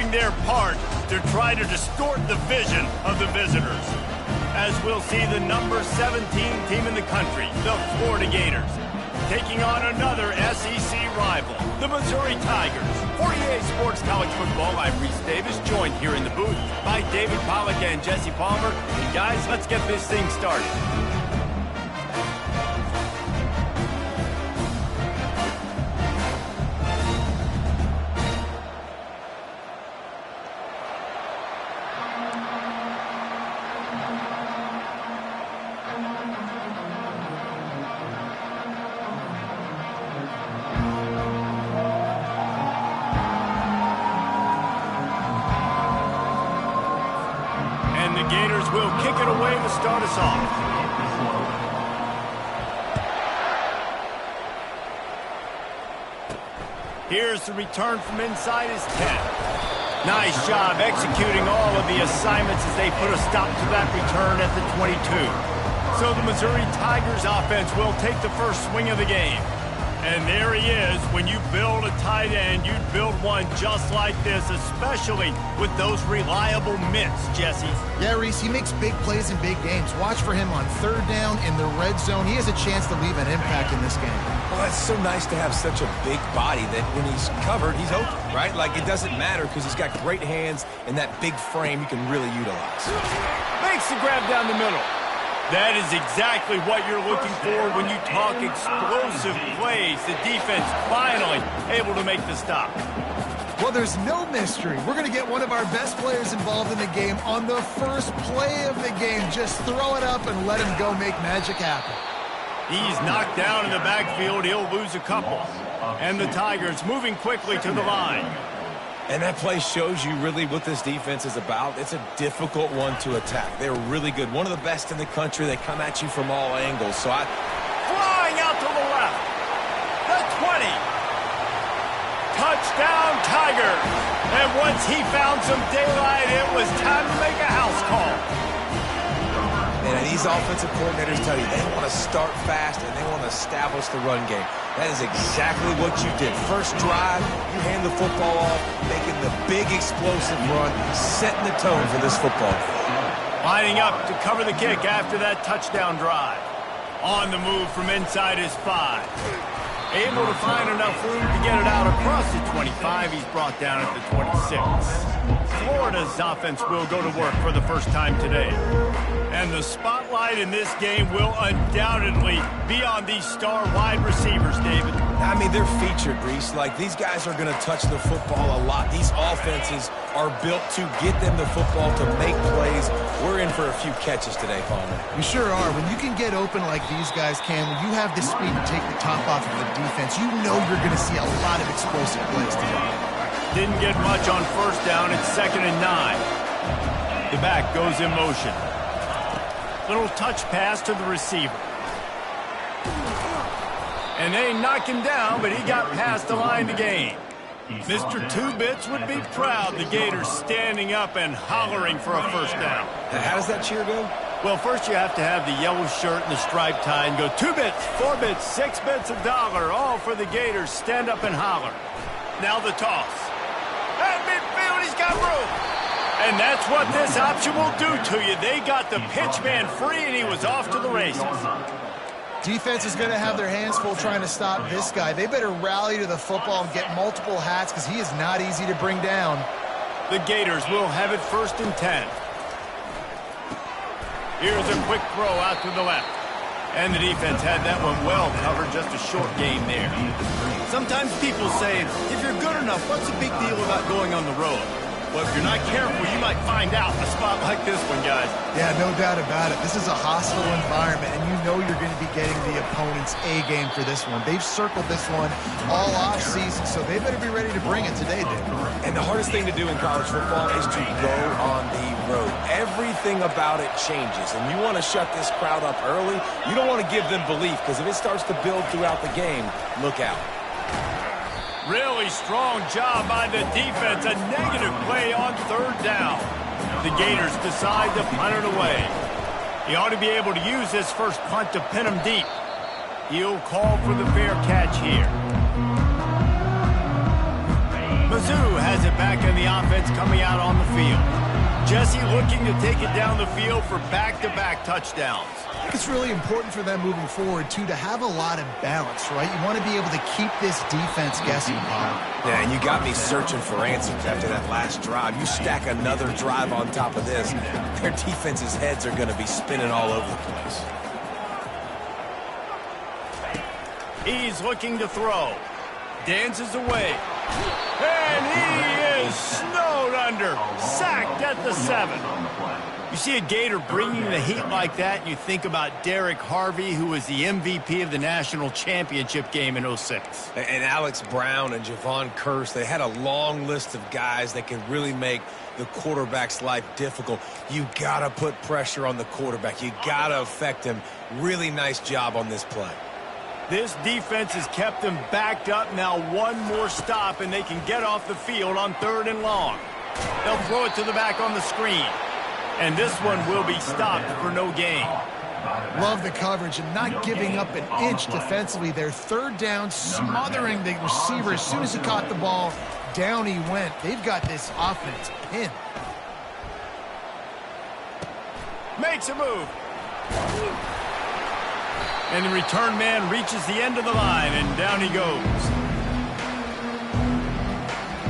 doing their part to try to distort the vision of the visitors. As we'll see the number 17 team in the country, the Florida Gators, taking on another SEC rival, the Missouri Tigers. For EA Sports College Football, I'm Reese Davis, joined here in the booth by David Pollack and Jesse Palmer. And guys, let's get this thing started. Gators will kick it away to start us off. Here's the return from inside his 10. Nice job executing all of the assignments as they put a stop to that return at the 22. So the Missouri Tigers offense will take the first swing of the game. And there he is. When you build a tight end, you build one just like this, especially with those reliable mitts, Jesse. Yeah, Reese, he makes big plays in big games. Watch for him on third down in the red zone. He has a chance to leave an impact in this game. Well, it's so nice to have such a big body that when he's covered, he's open, right? Like, it doesn't matter because he's got great hands and that big frame you can really utilize. Makes the grab down the middle. That is exactly what you're looking for when you talk explosive plays. The defense finally able to make the stop. Well, there's no mystery. We're going to get one of our best players involved in the game on the first play of the game. Just throw it up and let him go make magic happen. He's knocked down in the backfield. He'll lose a couple. And the Tigers moving quickly to the line. And that play shows you really what this defense is about. It's a difficult one to attack. They're really good. One of the best in the country. They come at you from all angles. So Flying out to the left. The 20. Touchdown, Tigers. And once he found some daylight, it was time to make a house call. And these offensive coordinators tell you they want to start fast and they want to establish the run game. That is exactly what you did. First drive, you hand the football off, making the big explosive run, setting the tone for this football game. Lining up to cover the kick after that touchdown drive. On the move from inside his 5. Able to find enough room to get it out across the 25. He's brought down at the 26. Florida's offense will go to work for the first time today. And the spotlight in this game will undoubtedly be on these star wide receivers, David. I mean, they're featured, Reese. Like, these guys are going to touch the football a lot. These offenses are built to get them the football, to make plays. We're in for a few catches today, Palmer. We sure are. When you can get open like these guys can, when you have the speed to take the top off of the defense, you know you're going to see a lot of explosive plays today. Didn't get much on first down. It's 2nd and 9. The back goes in motion. Little touch pass to the receiver. And they knock him down, but he got past the line to gain. Mr. Two Bits would be proud. The Gators standing up and hollering for a first down. How does that cheer go? Well, first you have to have the yellow shirt and the striped tie and go 2 bits, 4 bits, 6 bits, $1, all for the Gators. Stand up and holler. Now the toss. At midfield, he's got room. And that's what this option will do to you. They got the pitch man free, and he was off to the races. Defense is going to have their hands full trying to stop this guy. They better rally to the football and get multiple hats because he is not easy to bring down. The Gators will have it 1st and 10. Here's a quick throw out to the left. And the defense had that one well covered, just a short game there. Sometimes people say, if you're good enough, what's the big deal about going on the road? Well, if you're not careful, you might find out a spot like this one, guys. Yeah, no doubt about it. This is a hostile environment, and you know you're going to be getting the opponent's A game for this one. They've circled this one all offseason, so they better be ready to bring it today, Dave. And the hardest thing to do in college football is to go on the road. Everything about it changes, and you want to shut this crowd up early. You don't want to give them belief, because if it starts to build throughout the game, look out. Really strong job by the defense. A negative play on 3rd down. The Gators decide to punt it away. He ought to be able to use this first punt to pin him deep. He'll call for the fair catch here. Mizzou has it back in the offense coming out on the field. Jesse looking to take it down the field for back-to-back touchdowns. I think it's really important for them moving forward, too, to have a lot of balance, right? You want to be able to keep this defense guessing, Kyle. Yeah, and you got me searching for answers after that last drive. You stack another drive on top of this, their defense's heads are going to be spinning all over the place. He's looking to throw. Dances away. And he is snowed under. Sacked at the 7. You see a Gator bringing the heat like that, and you think about Derek Harvey, who was the MVP of the national championship game in '06. And Alex Brown and Javon Curse, they had a long list of guys that can really make the quarterback's life difficult. You got to put pressure on the quarterback. You got to affect him. Really nice job on this play. This defense has kept them backed up. Now one more stop, and they can get off the field on 3rd and long. They'll throw it to the back on the screen. And this one will be stopped for no gain. Love the coverage and not giving up an inch defensively. They're 3rd down, smothering the receiver. As soon as he caught the ball, down he went. They've got this offense pinned. Makes a move. And the return man reaches the end of the line, and down he goes.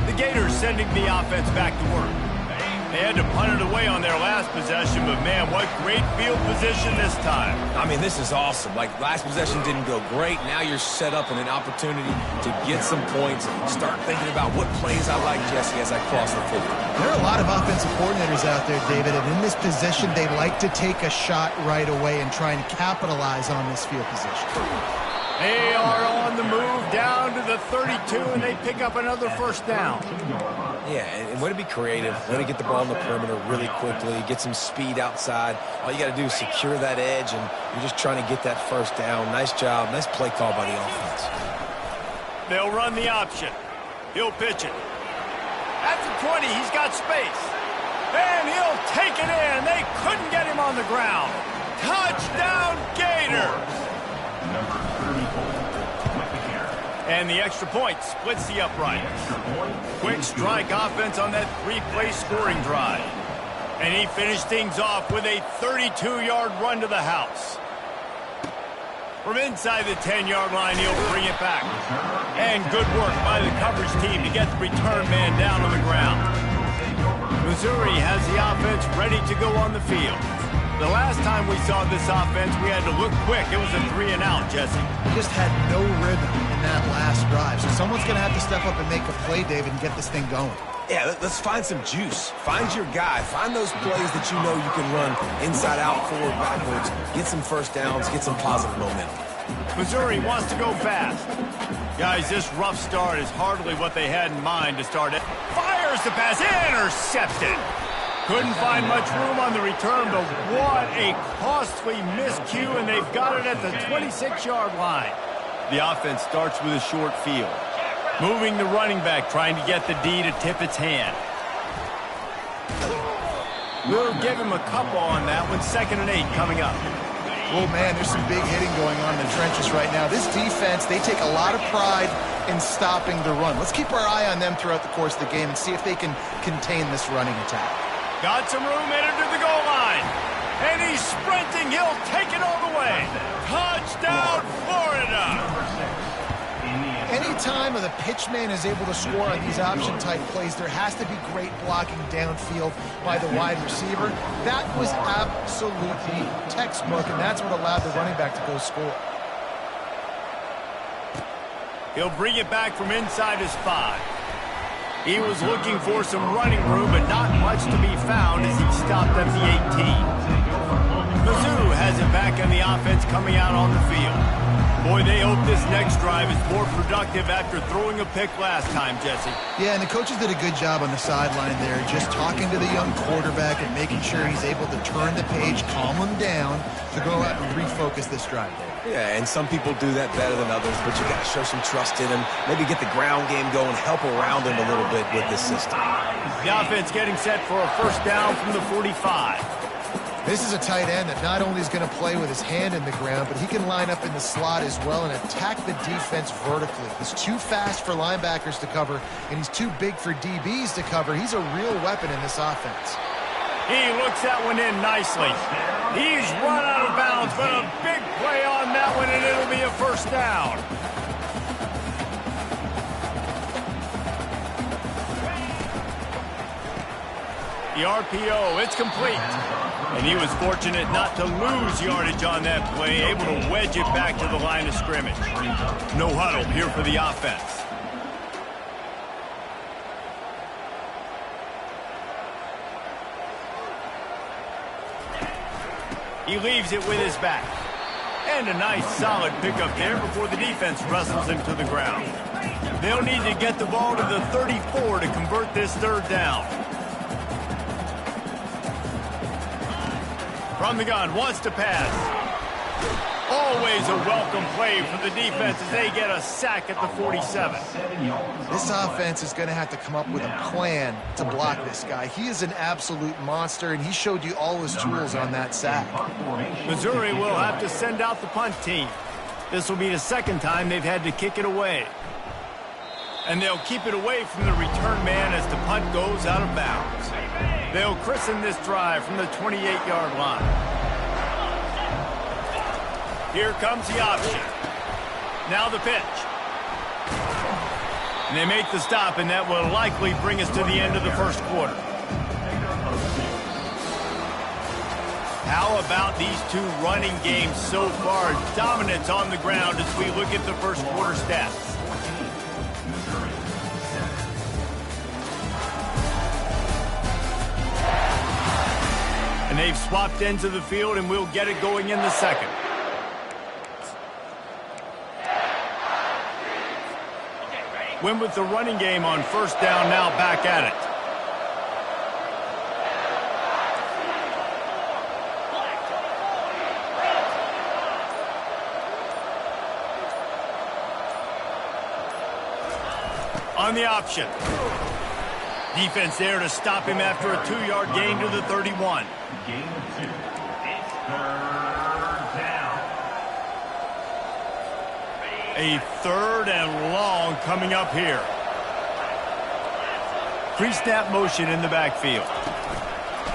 The Gators sending the offense back to work. They had to punt it away on their last possession, but man, what great field position this time. I mean, this is awesome. Like, last possession didn't go great. Now you're set up in an opportunity to get some points. Start thinking about what plays I like, Jesse, as I cross the field. There are a lot of offensive coordinators out there, David, and in this position, they like to take a shot right away and try and capitalize on this field position. They are on the move down to the 32, and they pick up another 1st down. Yeah, and way to be creative, way to get the ball in the perimeter really quickly, get some speed outside. All you got to do is secure that edge, and you're just trying to get that 1st down. Nice job, nice play call by the offense. They'll run the option. He'll pitch it. At the 20, he's got space. And he'll take it in. They couldn't get him on the ground. Touchdown, Gators! And the extra point splits the uprights. Quick strike offense on that 3-play scoring drive. And he finished things off with a 32-yard run to the house. From inside the 10-yard line, he'll bring it back. And good work by the coverage team to get the return man down on the ground. Missouri has the offense ready to go on the field. The last time we saw this offense, we had to look quick. It was a 3-and-out, Jesse. We just had no rhythm in that last drive. So someone's going to have to step up and make a play, David, and get this thing going. Yeah, let's find some juice. Find your guy. Find those plays that you know you can run inside out, forward, backwards. Get some 1st downs. Get some positive momentum. Missouri wants to go fast. Guys, this rough start is hardly what they had in mind to start it. Fires the pass. Intercepted. Couldn't find much room on the return, but what a costly miscue, and they've got it at the 26-yard line. The offense starts with a short field. Moving the running back, trying to get the D to tip its hand. We'll give him a couple on that one. 2nd and 8 coming up. Oh, man, there's some big hitting going on in the trenches right now. This defense, they take a lot of pride in stopping the run. Let's keep our eye on them throughout the course of the game and see if they can contain this running attack. Got some room headed to the goal line. And he's sprinting. He'll take it all the way. Touchdown, Florida. Anytime the pitchman is able to score on these option-type plays, there has to be great blocking downfield by the wide receiver. That was absolutely textbook, and that's what allowed the running back to go score. He'll bring it back from inside his 5. He was looking for some running room, but not much to be found as he stopped at the 18. Mizzou has it back on the offense coming out on the field. Boy, they hope this next drive is more productive after throwing a pick last time, Jesse. Yeah, and the coaches did a good job on the sideline there, just talking to the young quarterback and making sure he's able to turn the page, calm him down, to go out and refocus this drive there. Yeah, and some people do that better than others, but you got to show some trust in him. Maybe get the ground game going, help around him a little bit with this system. The offense getting set for a 1st down from the 45. This is a tight end that not only is going to play with his hand in the ground, but he can line up in the slot as well and attack the defense vertically. He's too fast for linebackers to cover, and he's too big for DBs to cover. He's a real weapon in this offense. He looks that one in nicely. He's run out of bounds, but a big play on that one, and it'll be a first down. The RPO, it's complete. And he was fortunate not to lose yardage on that play, able to wedge it back to the line of scrimmage. No huddle here for the offense. He leaves it with his back. And a nice solid pickup there before the defense wrestles him to the ground. They'll need to get the ball to the 34 to convert this third down. From the gun, wants to pass. Always a welcome play for the defense as they get a sack at the 47. This offense is going to have to come up with a plan to block this guy. He is an absolute monster, and he showed you all his tools on that sack. Missouri will have to send out the punt team. This will be the second time they've had to kick it away. And they'll keep it away from the return man as the punt goes out of bounds. They'll christen this drive from the 28-yard line. Here comes the option. Now the pitch. And they make the stop, and that will likely bring us to the end of the first quarter. How about these two running games so far? Dominance on the ground as we look at the first quarter stats. And they've swapped ends of the field, and we'll get it going in the second. Win with the running game on first down, now back at it. On the option. Defense there to stop him after a 2-yard gain to the 31. Gain of 2. It's third down. A third and long coming up here. Pre-snap motion in the backfield.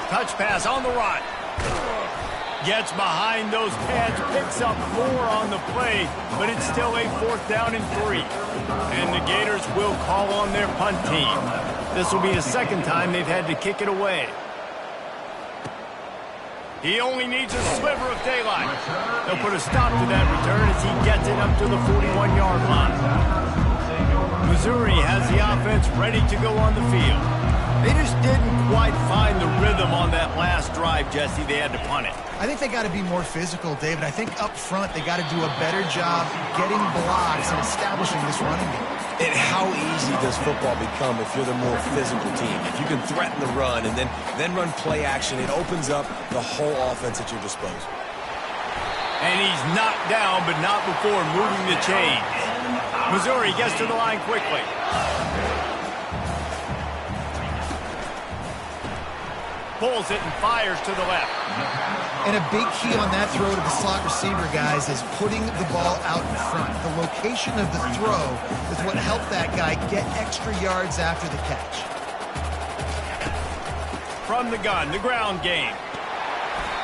Touch pass on the run. Gets behind those pads, picks up 4 on the play, but it's still a 4th down and 3. And the Gators will call on their punt team. This will be the second time they've had to kick it away. He only needs a sliver of daylight. They'll put a stop to that return as he gets it up to the 41-yard line. Missouri has the offense ready to go on the field. They just didn't quite find the rhythm on that last drive, Jesse. They had to punt it. I think they got to be more physical, David. I think up front they got to do a better job getting blocks and establishing this running game. And how easy does football become if you're the more physical team? If you can threaten the run and then run play action, it opens up the whole offense at your disposal. And he's knocked down, but not before moving the chains. Missouri gets to the line quickly. Pulls it and fires to the left. And a big key on that throw to the slot receiver, guys, is putting the ball out in front. The location of the throw is what helped that guy get extra yards after the catch. From the gun, the ground game.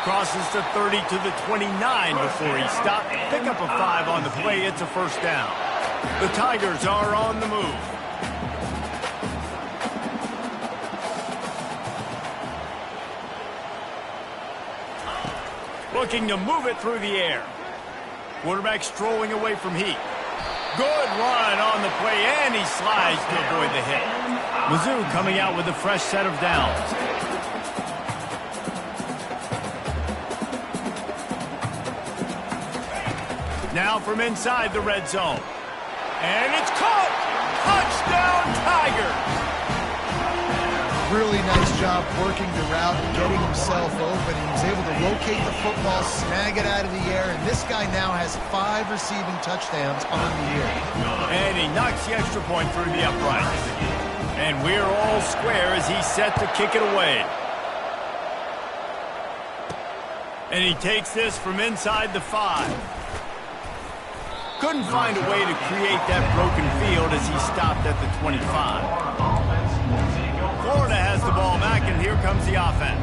Crosses the 30 to the 29 before he stopped. Pick up a 5 on the play. It's a first down. The Tigers are on the move. Looking to move it through the air. Quarterback strolling away from heat. Good run on the play, and he slides to avoid the hit. Mizzou coming out with a fresh set of downs. Now from inside the red zone. And it's caught! Touchdown, Tigers! Really nice job working the route and getting himself open. He was able to locate the football, snag it out of the air, and this guy now has 5 receiving touchdowns on the year. And he knocks the extra point through the uprights. And we're all square as he's set to kick it away. And he takes this from inside the 5. Couldn't find a way to create that broken field as he stopped at the 25. Florida has the ball back, and here comes the offense.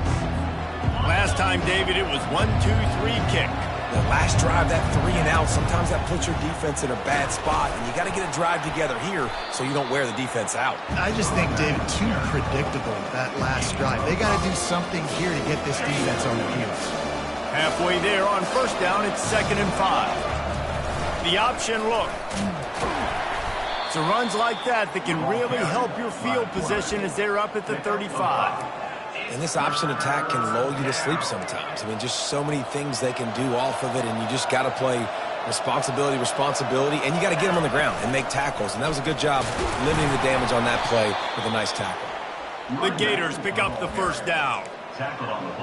Last time, David, it was 1-2-3 kick. The last drive, that 3 and out, sometimes that puts your defense in a bad spot, and you got to get a drive together here so you don't wear the defense out. I just think, David, too predictable, that last drive. They got to do something here to get this defense on their heels. Halfway there on first down, it's 2nd and 5. The option look. So runs like that can really help your field position as they're up at the 35. And this option attack can lull you to sleep sometimes. I mean, just so many things they can do off of it, and you just got to play responsibility, and you got to get them on the ground and make tackles. And that was a good job limiting the damage on that play with a nice tackle. The Gators pick up the first down.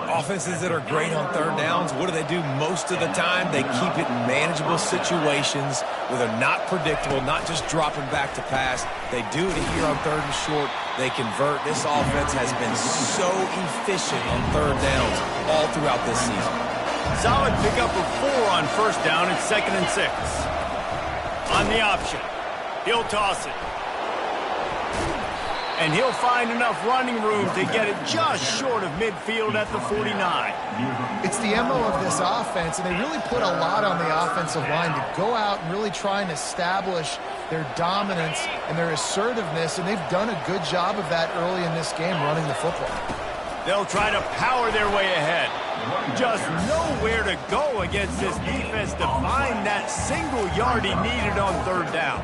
Offenses that are great on third downs, what do they do most of the time? They keep it in manageable situations where they're not predictable, not just dropping back to pass. They do it here on 3rd and short. They convert. This offense has been so efficient on third downs all throughout this season. Solid pickup of 4 on first down. It's 2nd and 6. On the option, he'll toss it. And he'll find enough running room to get it just short of midfield at the 49. It's the MO of this offense, and they really put a lot on the offensive line to go out and really try and establish their dominance and their assertiveness, and they've done a good job of that early in this game running the football. They'll try to power their way ahead. Just nowhere to go against this defense to find that single yard he needed on third down.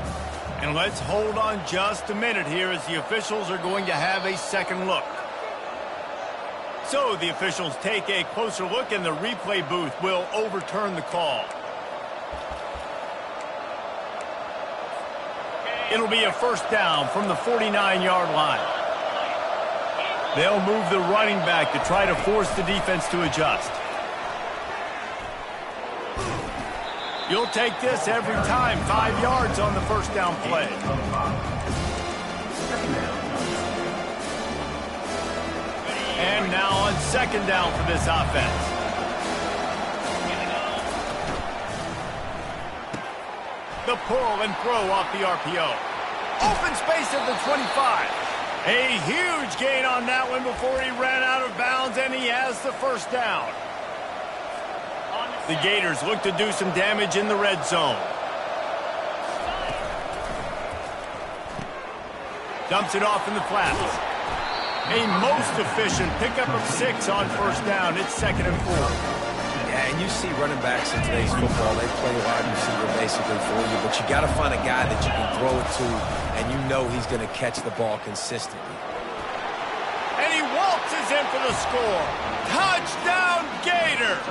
And let's hold on just a minute here as the officials are going to have a second look. So the officials take a closer look, and the replay booth will overturn the call. It'll be a first down from the 49-yard line. They'll move the running back to try to force the defense to adjust. You'll take this every time. 5 yards on the first down play. And now on second down for this offense. The pull and throw off the RPO. Open space at the 25. A huge gain on that one before he ran out of bounds, and he has the first down. The Gators look to do some damage in the red zone. Dumps it off in the flats. A most efficient pickup of 6 on first down. It's 2nd and 4. Yeah, and you see running backs in today's football, they play wide receiver basically for you, but you got to find a guy that you can throw it to, and you know he's going to catch the ball consistently. And he waltzes in for the score. Touchdown, Gators!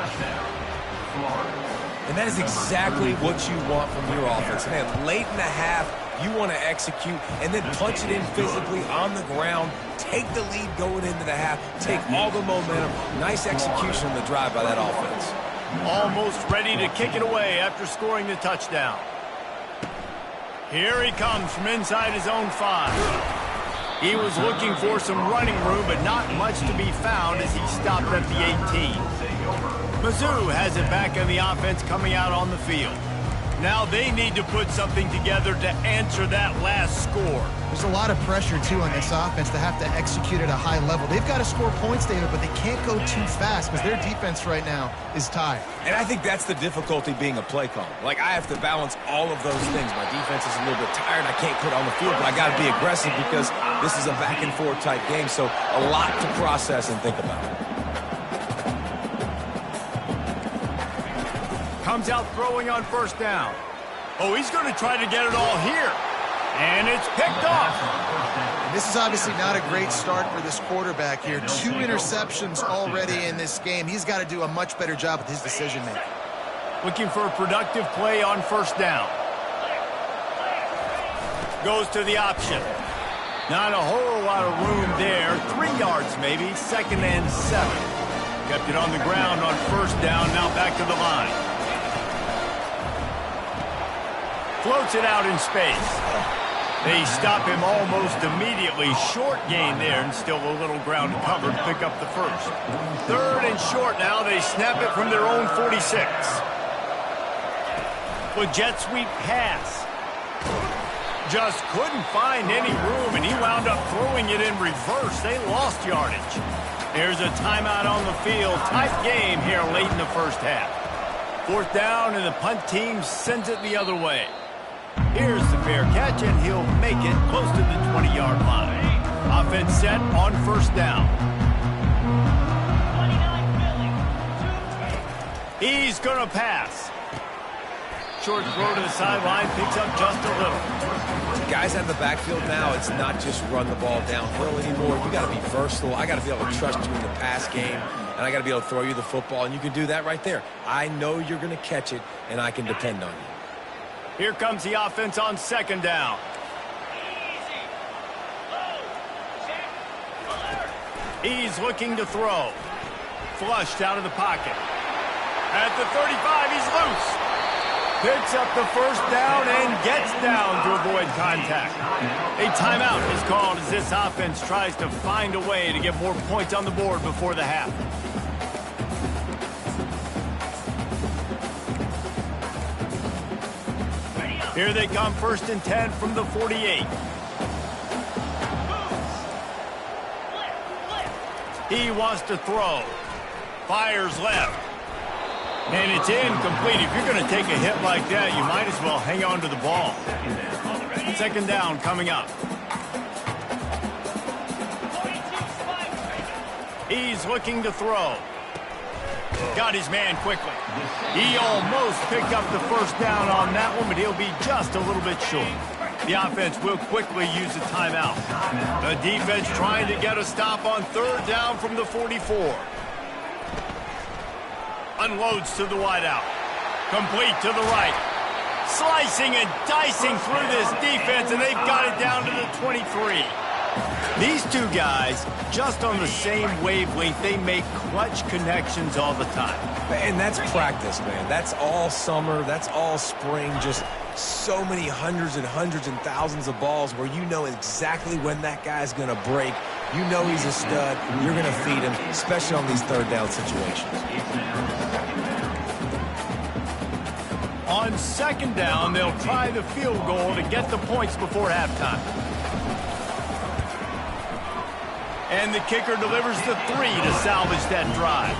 And that is exactly what you want from your offense. Man, late in the half, you want to execute and then punch it in physically on the ground, take the lead going into the half, take all the momentum. Nice execution on the drive by that offense. Almost ready to kick it away after scoring the touchdown. Here he comes from inside his own 5. He was looking for some running room, but not much to be found as he stopped at the 18. Mizzou has it back on the offense coming out on the field. Now they need to put something together to answer that last score. There's a lot of pressure, too, on this offense to have to execute at a high level. They've got to score points, David, but they can't go too fast because their defense right now is tired. And I think that's the difficulty being a play caller. Like, I have to balance all of those things. My defense is a little bit tired. I can't put it on the field, but I got to be aggressive because this is a back-and-forth type game, so a lot to process and think about. Comes out throwing on first down. Oh, he's going to try to get it all here. And it's picked off. This is obviously not a great start for this quarterback here. 2 interceptions already in this game. He's got to do a much better job with his decision-making. Looking for a productive play on first down. Goes to the option. Not a whole lot of room there. 3 yards maybe. 2nd and 7. Kept it on the ground on first down. Now back to the line. Floats it out in space. They stop him almost immediately. Short gain there, and still a little ground to cover to pick up the first. 3rd and short now. They snap it from their own 46. With jet sweep pass. Just couldn't find any room, and he wound up throwing it in reverse. They lost yardage. There's a timeout on the field. Tight game here late in the first half. 4th down, and the punt team sends it the other way. Here's the fair catch, and he'll make it close to the 20-yard line. Offense set on 1st down. He's going to pass. Short throw to the sideline, picks up just a little. Guys at the backfield now, it's not just run the ball downhill anymore. You got to be versatile. I got to be able to trust you in the pass game, and I got to be able to throw you the football, and you can do that right there. I know you're going to catch it, and I can depend on you. Here comes the offense on 2nd down. He's looking to throw. Flushed out of the pocket. At the 35, he's loose. Picks up the 1st down and gets down to avoid contact. A timeout is called as this offense tries to find a way to get more points on the board before the half. Here they come, 1st and 10 from the 48. He wants to throw. Fires left. And it's incomplete. If you're going to take a hit like that, you might as well hang on to the ball. 2nd down coming up. He's looking to throw. Got his man quickly. He almost picked up the 1st down on that one, but he'll be just a little bit short. The offense will quickly use a timeout. The defense trying to get a stop on 3rd down from the 44. Unloads to the wideout. Complete to the right. Slicing and dicing through this defense, and they've got it down to the 23. These two guys, just on the same wavelength, they make clutch connections all the time. And that's practice, man. That's all summer. That's all spring. Just so many hundreds and thousands of balls where you know exactly when that guy's going to break. You know he's a stud. You're going to feed him, especially on these 3rd down situations. On 2nd down, they'll try the field goal to get the points before halftime. And the kicker delivers the 3 to salvage that drive.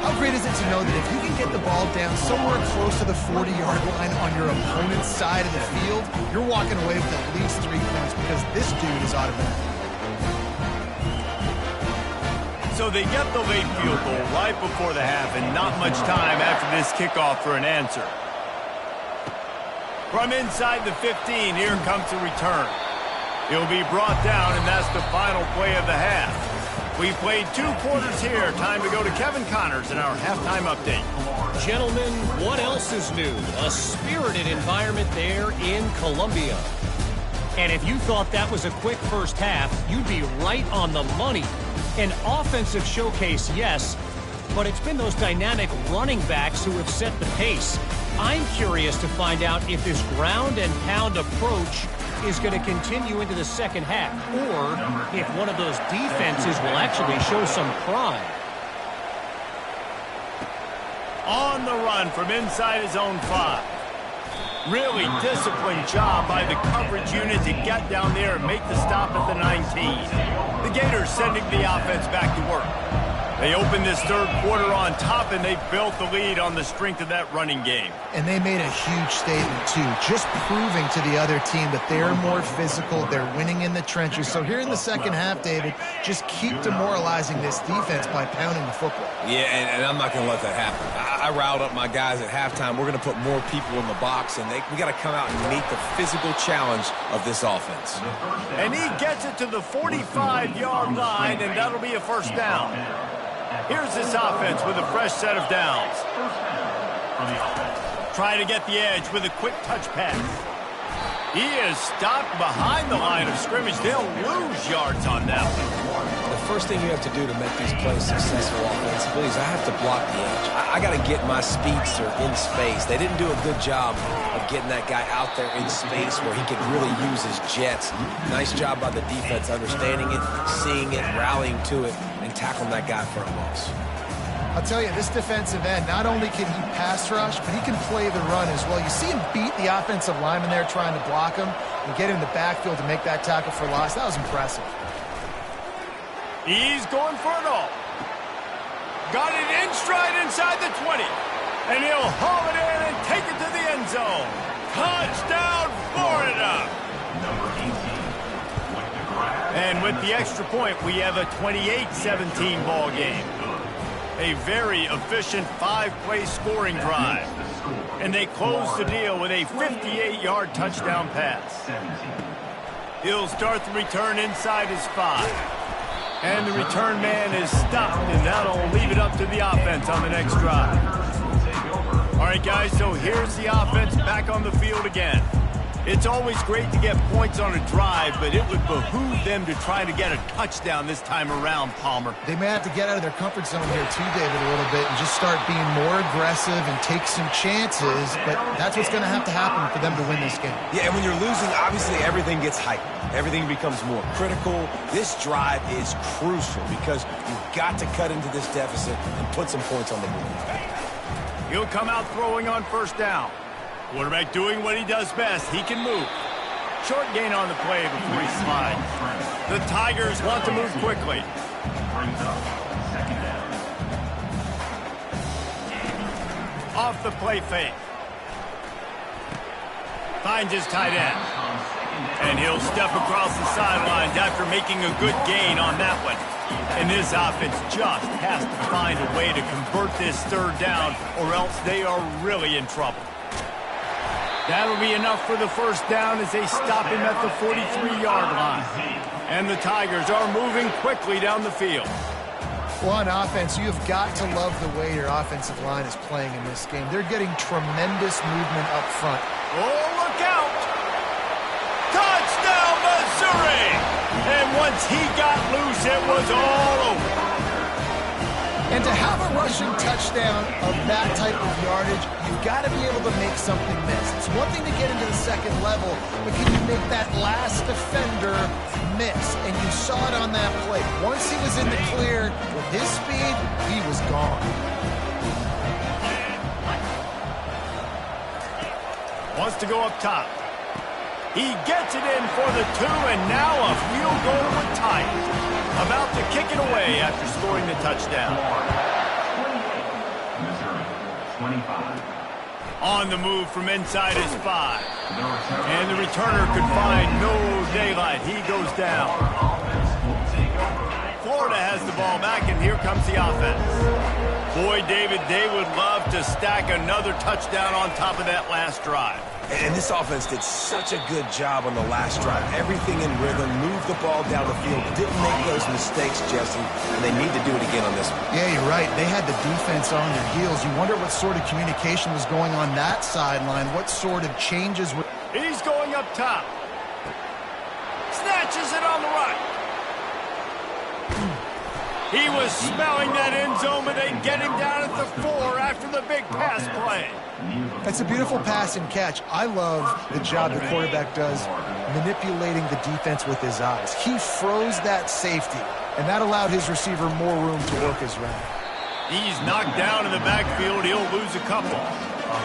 How great is it to know that if you can get the ball down somewhere close to the 40-yard line on your opponent's side of the field, you're walking away with at least 3 points because this dude is automatic. So they get the late field goal right before the half, and not much time after this kickoff for an answer. From inside the 15, here comes the return. He'll be brought down, and that's the final play of the half. We played 2 quarters here. Time to go to Kevin Connors in our halftime update. Gentlemen, what else is new? A spirited environment there in Columbia. And if you thought that was a quick first half, you'd be right on the money. An offensive showcase, yes, but it's been those dynamic running backs who have set the pace. I'm curious to find out if this ground and pound approach is going to continue into the second half, or if one of those defenses will actually show some pride. On the run from inside his own 5. Really disciplined job by the coverage unit to get down there and make the stop at the 19. The Gators sending the offense back to work. They opened this 3rd quarter on top, and they built the lead on the strength of that running game. And they made a huge statement, too, just proving to the other team that they're more physical, they're winning in the trenches. So here in the second half, David, just keep demoralizing this defense by pounding the football. Yeah, and I'm not going to let that happen. I riled up my guys at halftime. We're going to put more people in the box, and we got to come out and meet the physical challenge of this offense. And he gets it to the 45-yard line, and that'll be a 1st down. Here's this offense with a fresh set of downs. Trying to get the edge with a quick touch pass. He is stopped behind the line of scrimmage. They'll lose yards on that one. The first thing you have to do to make these plays successful offensively is I have to block the edge. I got to get my speedster in space. They didn't do a good job of getting that guy out there in space where he could really use his jets. Nice job by the defense understanding it, seeing it, rallying to it, and tackling that guy for a loss. I'll tell you, this defensive end, not only can he pass rush, but he can play the run as well. You see him beat the offensive lineman there trying to block him and get him in the backfield to make that tackle for loss. That was impressive. He's going for it all. Got it in stride inside the 20. And he'll haul it in and take it to the end zone. Touchdown, Florida! Number 18 with the grab. And with the extra point, we have a 28-17 ball game. A very efficient 5-play scoring drive. And they close the deal with a 58-yard touchdown pass. He'll start the return inside his 5. And the return man is stopped, and that'll leave it up to the offense on the next drive. All right, guys, so here's the offense back on the field again. It's always great to get points on a drive, but it would behoove them to try to get a touchdown this time around, Palmer. They may have to get out of their comfort zone here too, David, a little bit and just start being more aggressive and take some chances, but that's what's going to happen for them to win this game. Yeah, and when you're losing, obviously everything gets hyped. Everything becomes more critical. This drive is crucial because you've got to cut into this deficit and put some points on the board. He'll come out throwing on first down. Quarterback doing what he does best. He can move. Short gain on the play before he slides. The Tigers want to move quickly. Brings up second down. Off the play fake. Finds his tight end. And he'll step across the sidelines after making a good gain on that one. And this offense just has to find a way to convert this third down, or else they are really in trouble. That'll be enough for the first down as they stop him at the 43-yard line. And the Tigers are moving quickly down the field. Well, on offense, you've got to love the way your offensive line is playing in this game. They're getting tremendous movement up front. Oh, look out! Touchdown, Missouri! And once he got loose, it was all over. And to have a rushing touchdown of that type of yardage, you've got to be able to make something miss. It's one thing to get into the second level, but can you make that last defender miss? And you saw it on that play. Once he was in the clear, with his speed, he was gone. Wants to go up top. He gets it in for the 2, and now a field goal with Tigers. About to kick it away after scoring the touchdown. 28, Missouri, 25. On the move from inside his 5. And the returner could find no daylight. He goes down. Florida has the ball back, and here comes the offense. Boy, David, they would love to stack another touchdown on top of that last drive. And this offense did such a good job on the last drive. Everything in rhythm, moved the ball down the field, didn't make those mistakes, Jesse, and they need to do it again on this one. Yeah, you're right. They had the defense on their heels. You wonder what sort of communication was going on that sideline, what sort of changes were... He's going up top. Snatches it on the right. He was smelling that end zone, but they get him down at the 4 after the big pass play. That's a beautiful pass and catch. I love the job the quarterback does manipulating the defense with his eyes. He froze that safety, and that allowed his receiver more room to work his route. He's knocked down in the backfield. He'll lose a couple.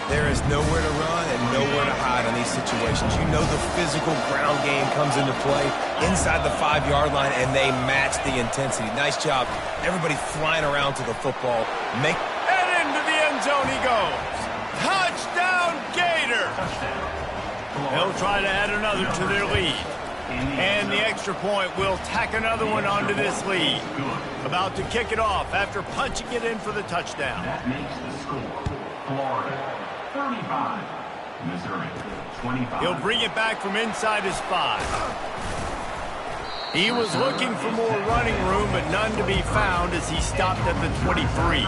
There is nowhere to run and nowhere to hide on these situations. You know the physical ground game comes into play inside the 5-yard line, and they match the intensity. Nice job. Everybody flying around to the football. And into the end zone he goes. Touchdown, Gator! They'll try to add another to their lead. And the extra point will tack another one onto this lead. About to kick it off after punching it in for the touchdown. That makes the score. Florida, 35. Missouri, 25. He'll bring it back from inside his 5. He was looking for more running room, but none to be found as he stopped at the 23.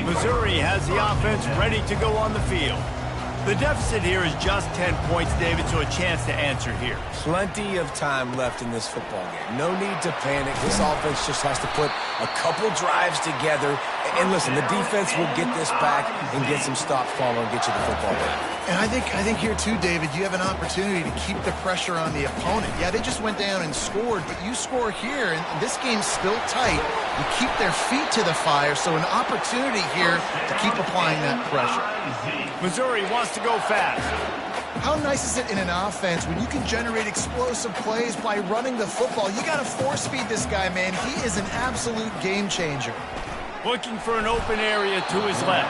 Missouri has the offense ready to go on the field. The deficit here is just 10 points, David, so a chance to answer here. Plenty of time left in this football game. No need to panic. This offense just has to put a couple drives together And listen, the defense will get this back and get some stops following and get you the football back. And I think here too, David, you have an opportunity to keep the pressure on the opponent. Yeah, they just went down and scored, but you score here, and this game's still tight. You keep their feet to the fire, so an opportunity here to keep applying that pressure. Missouri wants to go fast. How nice is it in an offense when you can generate explosive plays by running the football? You got to force feed this guy, man. He is an absolute game changer. Looking for an open area to his left.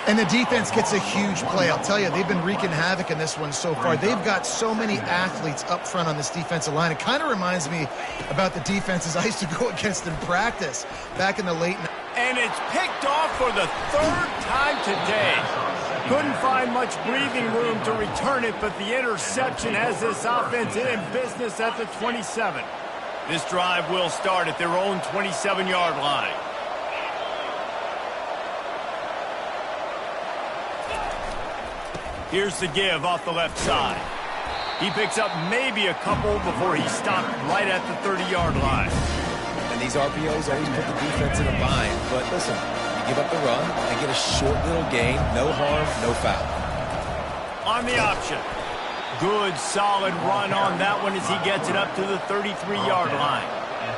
And the defense gets a huge play. I'll tell you, they've been wreaking havoc in this one so far. They've got so many athletes up front on this defensive line. It kind of reminds me about the defenses I used to go against in practice back in the late 90s. And it's picked off for the third time today. Couldn't find much breathing room to return it, but the interception has this offense in business at the 27. This drive will start at their own 27-yard line. Here's the give off the left side. He picks up maybe a couple before he stopped right at the 30-yard line. And these RPOs always put the defense in a bind. But listen, you give up the run and get a short little gain. No harm, no foul. On the option. Good, solid run on that one as he gets it up to the 33-yard line.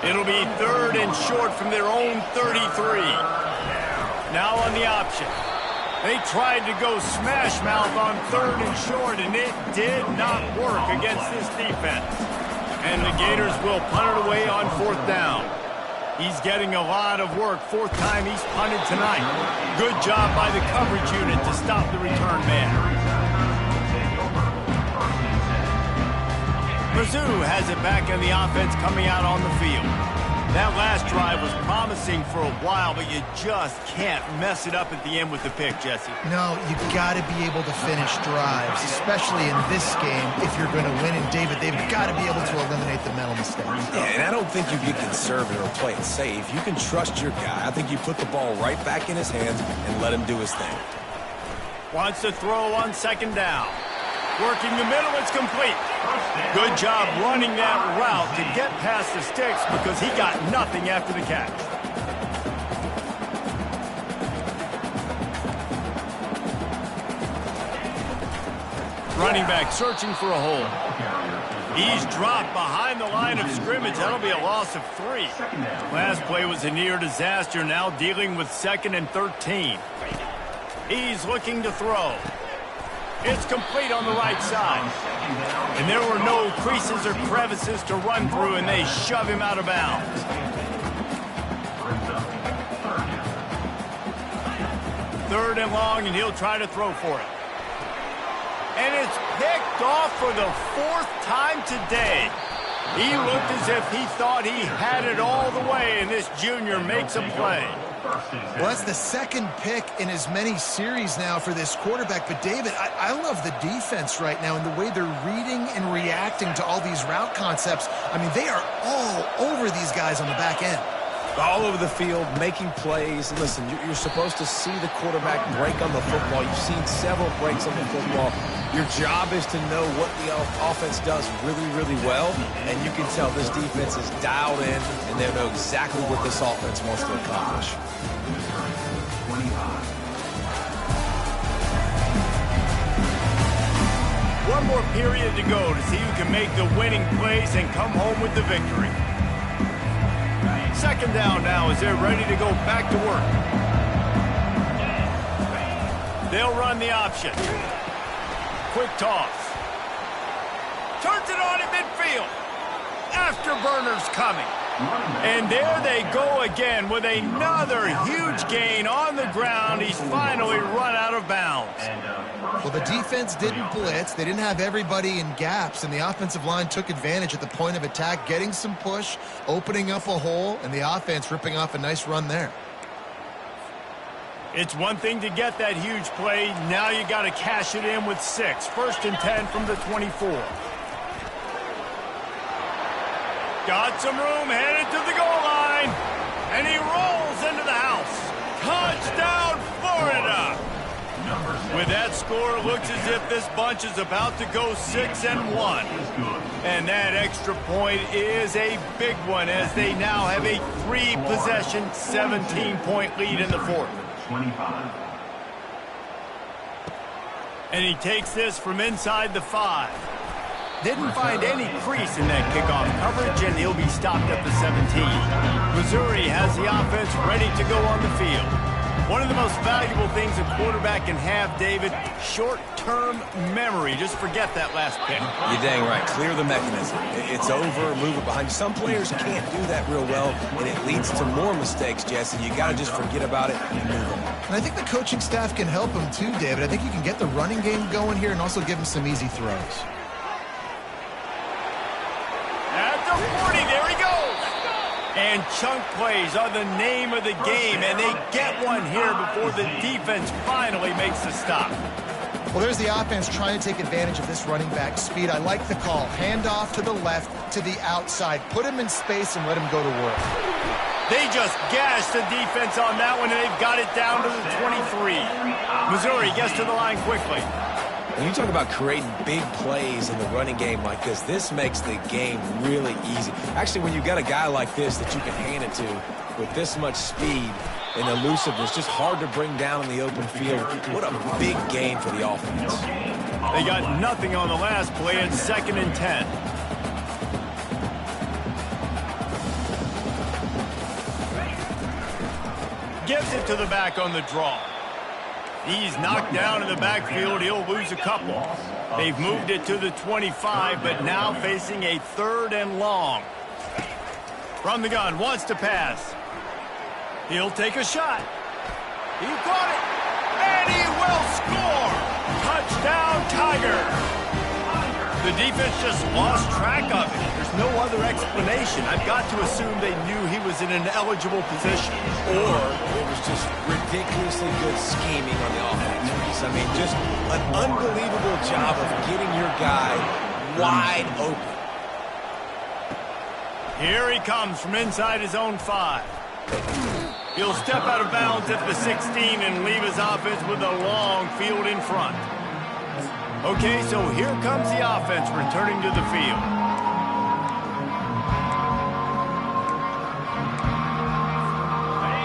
It'll be third and short from their own 33. Now on the option. They tried to go smash mouth on third and short, and it did not work against this defense. And the Gators will punt it away on fourth down. He's getting a lot of work. Fourth time he's punted tonight. Good job by the coverage unit to stop the return man. Mizzou has it back in the offense coming out on the field. That last drive was promising for a while, but you just can't mess it up at the end with the pick, Jesse. No, you got to be able to finish drives, especially in this game if you're going to win. And David, they've got to be able to eliminate the mental mistakes. Yeah, and I don't think you get conservative or play it safe. You can trust your guy. I think you put the ball right back in his hands and let him do his thing. Wants to throw on second down. Working the middle, it's complete. Good job running that route to get past the sticks because he got nothing after the catch. Running back searching for a hole. He's dropped behind the line of scrimmage. That'll be a loss of 3. Last play was a near disaster, now dealing with 2nd and 13. He's looking to throw. It's complete on the right side. And there were no creases or crevices to run through, and they shove him out of bounds. Third and long, and he'll try to throw for it. And it's picked off for the 4th time today. He looked as if he thought he had it all the way, and this junior makes a play. Well, that's the 2nd pick in as many series now for this quarterback. But, David, I love the defense right now and the way they're reading and reacting to all these route concepts. I mean, they are all over these guys on the back end. All over the field, making plays. Listen, you're supposed to see the quarterback break on the football. You've seen several breaks on the football. Your job is to know what the offense does really, really well. And you can tell this defense is dialed in, and they know exactly what this offense wants to accomplish. One more period to go to see who can make the winning plays and come home with the victory. 2nd down now as they're ready to go back to work. They'll run the option. Quick toss. Turns it on in midfield. Afterburners coming. And there they go again with another huge gain on the ground. He's finally run out of bounds. Well, the defense didn't blitz. They didn't have everybody in gaps, and the offensive line took advantage at the point of attack, getting some push, opening up a hole, and the offense ripping off a nice run there. It's one thing to get that huge play. Now you got to cash it in with 6. 1st and 10 from the 24. Got some room, headed to the goal line. And he rolls into the house. Touchdown, Florida. With that score, it looks as if this bunch is about to go 6-1. And that extra point is a big one as they now have a 3-possession, 17-point lead in the fourth. 25. And he takes this from inside the 5. Didn't find any crease in that kickoff coverage, and he'll be stopped at the 17. Missouri has the offense ready to go on the field. One of the most valuable things a quarterback can have, David, short-term memory. Just forget that last pick. You're dang right. Clear the mechanism. It's over, move it behind you. Some players can't do that real well, and it leads to more mistakes, Jesse. You got to just forget about it and move on. And I think the coaching staff can help him too, David. I think you can get the running game going here and also give him some easy throws. At the 40, there he goes. And chunk plays are the name of the game, and they get one here before the defense finally makes the stop. Well, there's the offense trying to take advantage of this running back speed. I like the call. Hand off to the left, to the outside. Put him in space and let him go to work. They just gashed the defense on that one, and they've got it down to the 23. Missouri gets to the line quickly. When you talk about creating big plays in the running game like this makes the game really easy. Actually, when you've got a guy like this that you can hand it to with this much speed and elusiveness, just hard to bring down in the open field. What a big gain for the offense. They got nothing on the last play. It's 2nd and 10. Gives it to the back on the draw. He's knocked down in the backfield. He'll lose a couple. They've moved it to the 25, but now facing a 3rd and long. From the gun, wants to pass. He'll take a shot. He caught it, and he will score. Touchdown, Tiger. The defense just lost track of it. There's no other explanation. I've got to assume they knew he was in an eligible position. Or it was just ridiculously good scheming on the offense. I mean, just an unbelievable job of getting your guy wide open. Here he comes from inside his own 5. He'll step out of bounds at the 16 and leave his offense with a long field in front. Okay, so here comes the offense returning to the field.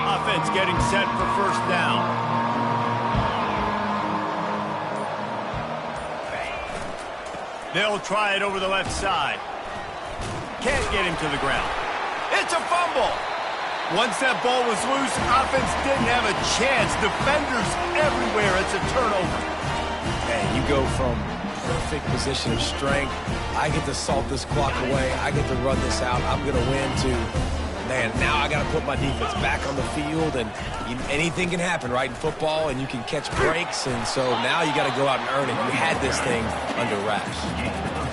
Offense getting set for 1st down. They'll try it over the left side. Can't get him to the ground. It's a fumble. Once that ball was loose, offense didn't have a chance. Defenders everywhere. It's a turnover. And you go from perfect position of strength. I get to salt this clock away. I get to run this out. I'm going to win to, man, now I got to put my defense back on the field. And anything can happen, right, in football, and you can catch breaks. And so now you got to go out and earn it. You had this thing under wraps.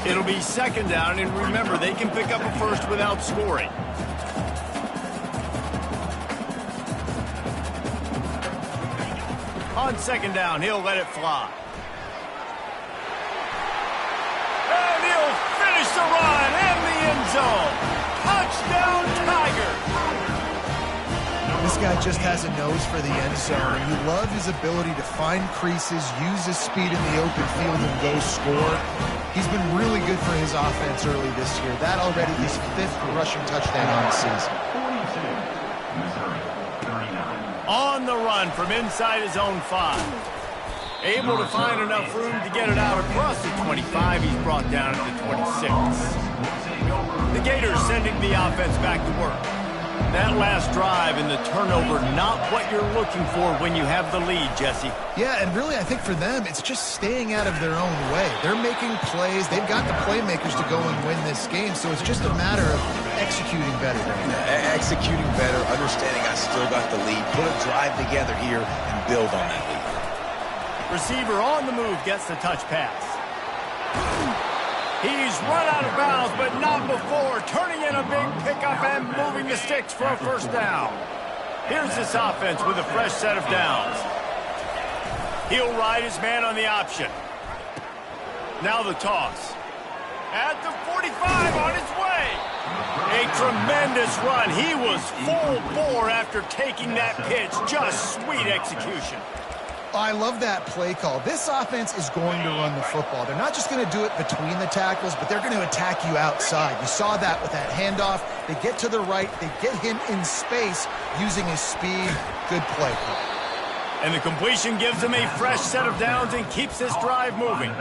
It'll be 2nd down, and remember, they can pick up a 1st without scoring. On 2nd down, he'll let it fly. And he'll finish the run in the end zone. Touchdown, Tigers! This guy just has a nose for the end zone, and you love his ability to find creases, use his speed in the open field, and go score. He's been really good for his offense early this year. That already his 5th rushing touchdown on the season. 42. Missouri, 39. On the run from inside his own 5. Able to find enough room to get it out across the 25. He's brought down at the 26. The Gators sending the offense back to work. That last drive and the turnover, not what you're looking for when you have the lead, Jesse. Yeah, and really I think for them, it's just staying out of their own way. They're making plays. They've got the playmakers to go and win this game, so it's just a matter of executing better. Executing better, understanding I still got the lead. Put a drive together here and build on that lead. Receiver on the move gets the touch pass. He's run out of bounds, but not before. Turning in a big pickup and moving the sticks for a 1st down. Here's this offense with a fresh set of downs. He'll ride his man on the option. Now the toss. At the 45 on his way. A tremendous run. He was full bore after taking that pitch. Just sweet execution. I love that play call. This offense is going to run the football. They're not just going to do it between the tackles, but they're going to attack you outside. You saw that with that handoff. They get to the right. They get him in space using his speed. Good play call. And the completion gives them a fresh set of downs and keeps this drive moving.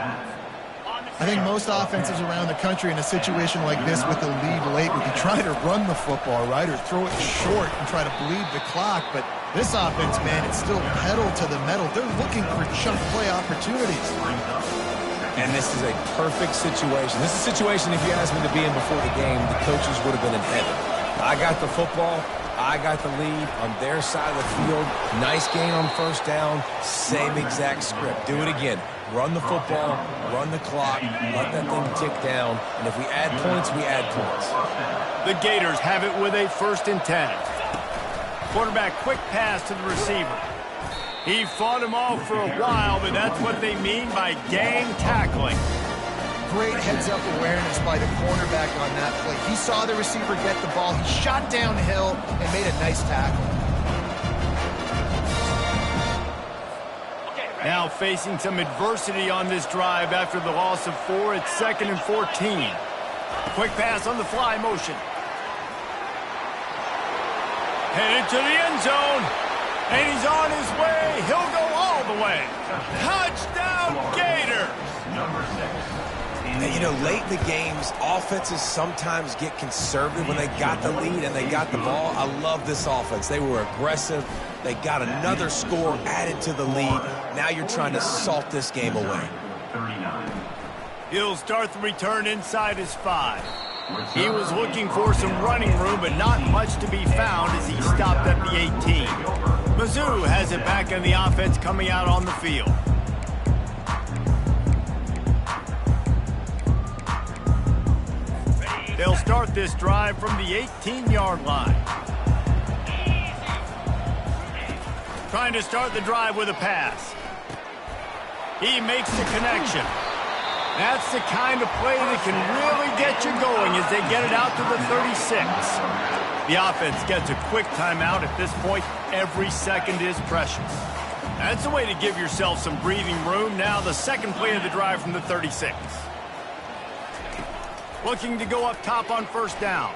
I think most offenses around the country in a situation like this with the lead late would be trying to run the football, right, or throw it short and try to bleed the clock. But this offense, man, it's still pedal to the metal. They're looking for chunk play opportunities. And this is a perfect situation. This is a situation, if you asked me to be in before the game, the coaches would have been in heaven. I got the football. I got the lead on their side of the field. Nice gain on first down. Same exact script. Do it again. Run the football, run the clock, let that thing tick down, and if we add points, we add points. The Gators have it with a 1st and 10. Quarterback quick pass to the receiver. He fought him off for a while, but that's what they mean by gang tackling. Great heads-up awareness by the cornerback on that play. He saw the receiver get the ball. He shot downhill and made a nice tackle. Now facing some adversity on this drive after the loss of 4. It's 2nd and 14. Quick pass on the fly motion. Headed to the end zone. And he's on his way. He'll go all the way. Touchdown, Gators! Number 6. And, you know, late in the games, offenses sometimes get conservative when they got the lead and they got the ball. I love this offense. They were aggressive. They got another score added to the lead. Now you're trying to salt this game away. 39. He'll start the return inside his 5. He was looking for some running room, but not much to be found as he stopped at the 18. Mizzou has it back in the offense coming out on the field. They'll start this drive from the 18-yard line. Trying to start the drive with a pass. He makes the connection. That's the kind of play that can really get you going as they get it out to the 36. The offense gets a quick timeout. At this point, every second is precious. That's a way to give yourself some breathing room. Now the second play of the drive from the 36. Looking to go up top on first down.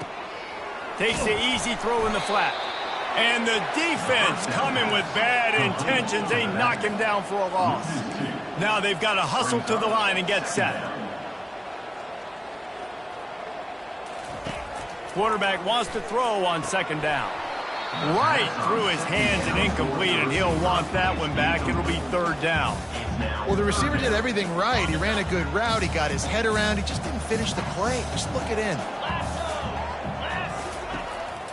Takes the easy throw in the flat. And the defense coming with bad intentions. They knock him down for a loss. Now they've got to hustle to the line and get set. Quarterback wants to throw on 2nd down. Right through his hands and incomplete, and he'll want that one back. It'll be 3rd down. Well, the receiver did everything right. He ran a good route. He got his head around. He just didn't finish the play. Just look it in.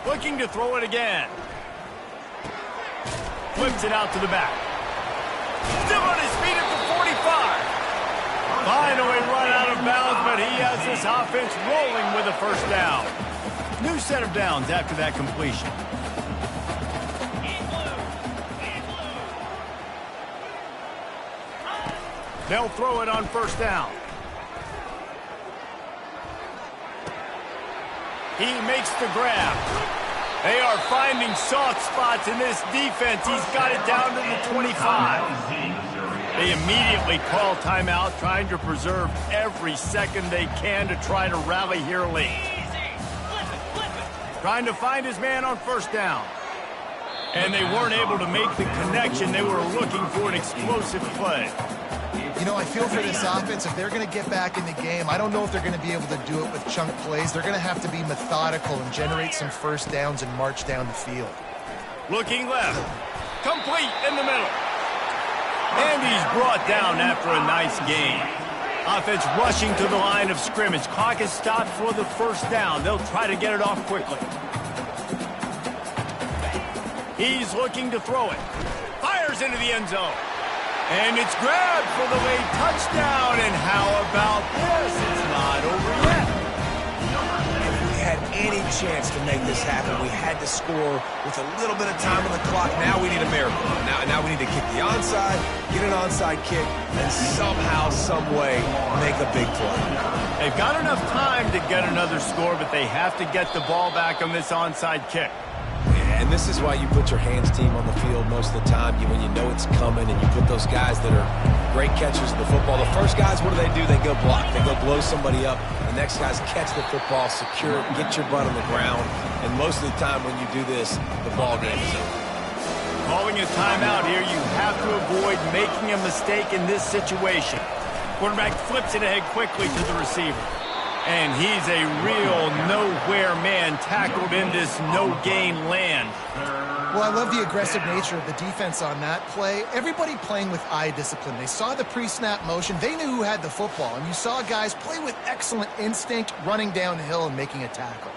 Looking to throw it again. Whips it out to the back. Still on his feet at the 45. Finally run out of bounds, but he has this offense rolling with a 1st down. New set of downs after that completion. They'll throw it on 1st down. He makes the grab. They are finding soft spots in this defense. He's got it down to the 25. They immediately call timeout, trying to preserve every second they can to try to rally here late. Trying to find his man on 1st down. And they weren't able to make the connection. They were looking for an explosive play. You know, I feel for this offense, if they're going to get back in the game, I don't know if they're going to be able to do it with chunk plays. They're going to have to be methodical and generate some 1st downs and march down the field. Looking left. Complete in the middle. And he's brought down after a nice gain. Offense rushing to the line of scrimmage. Clock is stopped for the 1st down. They'll try to get it off quickly. He's looking to throw it. Fires into the end zone. And it's grabbed for the late touchdown. And how about this? It's not over yet. If we had any chance to make this happen, we had to score with a little bit of time on the clock. Now we need a miracle. Now we need to kick the onside, get an onside kick, and somehow, some way, make a big play. They've got enough time to get another score, but they have to get the ball back on this onside kick. Yeah, and this is why you put your hands team on the field most of the time when you know it's coming, and you put those guys that are great catchers of the football. The first guys, what do? They go block. They go blow somebody up. The next guys catch the football, secure it, get your butt on the ground. And most of the time when you do this, the ball game is over. Calling a timeout here, you have to avoid making a mistake in this situation. Quarterback flips it ahead quickly to the receiver. And he's a real nowhere man tackled in this no-gain land. Well, I love the aggressive nature of the defense on that play. Everybody playing with eye discipline. They saw the pre-snap motion. They knew who had the football. And you saw guys play with excellent instinct, running downhill and making a tackle.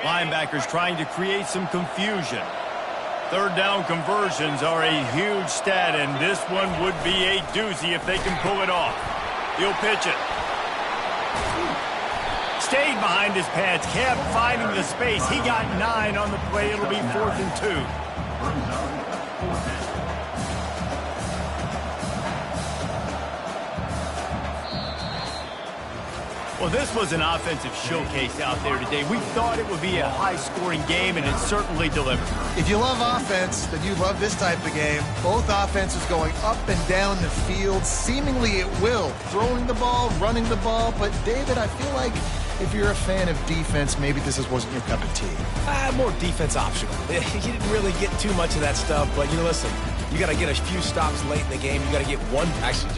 Linebackers trying to create some confusion. Third down conversions are a huge stat, and this one would be a doozy if they can pull it off. He'll pitch it. Stayed behind his pads, kept finding the space. He got 9 on the play. It'll be 4th and 2. Well, this was an offensive showcase out there today. We thought it would be a high-scoring game, and it certainly delivered. If you love offense, then you love this type of game. Both offenses going up and down the field, seemingly at will. Throwing the ball, running the ball. But, David, I feel like if you're a fan of defense, maybe this wasn't your cup of tea. More defense optional. You didn't really get too much of that stuff, but, listen, you got to get a few stops late in the game. You got to get one, actually,